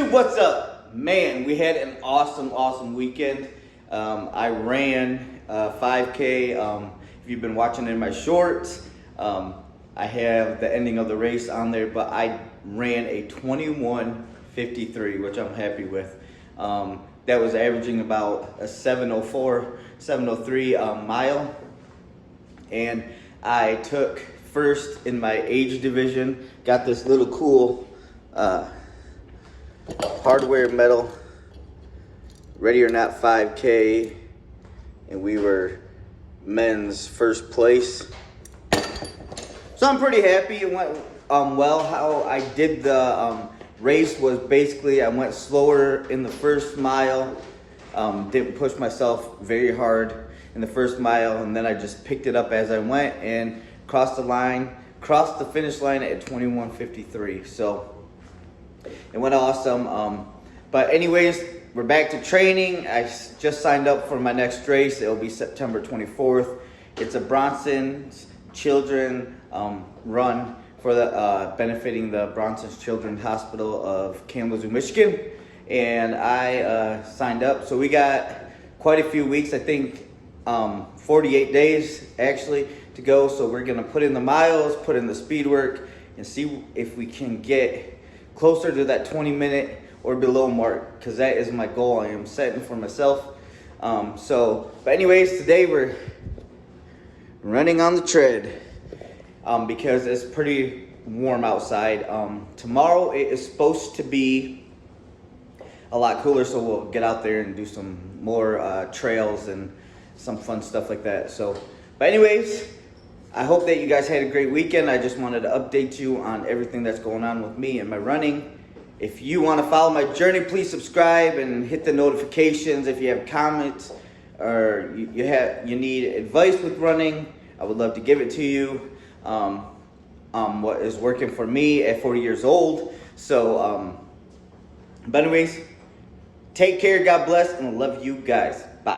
YouTube, what's up? Man, we had an awesome weekend. I ran 5K. If you've been watching in my shorts, I have the ending of the race on there, but I ran a 21:53, which I'm happy with. That was averaging about a 7:04, 7:03 mile. And I took first in my age division, got this little cool hardware medal, Ready or Not 5K, and we were men's first place. So I'm pretty happy it went well. How I did the race was basically I went slower in the first mile, didn't push myself very hard in the first mile, and then I just picked it up as I went and crossed the finish line at 21:53. So it went awesome. But anyways, we're back to training. I just signed up for my next race. It'll be September 24th. It's a Bronson's Children run for the benefiting the Bronson's Children's Hospital of Kalamazoo, Michigan. And I signed up. So we got quite a few weeks, I think 48 days actually to go. So we're gonna put in the miles, put in the speed work, and see if we can get closer to that 20-minute or below mark, because that is my goal I am setting for myself. But anyways, today we're running on the tread because it's pretty warm outside. Tomorrow it is supposed to be a lot cooler, so we'll get out there and do some more trails and some fun stuff like that. But anyways, I hope that you guys had a great weekend. I just wanted to update you on everything that's going on with me and my running. If you want to follow my journey, please subscribe and hit the notifications. If you have comments or you need advice with running, I would love to give it to you. What is working for me at 40 years old. But anyways, take care, God bless, and I love you guys.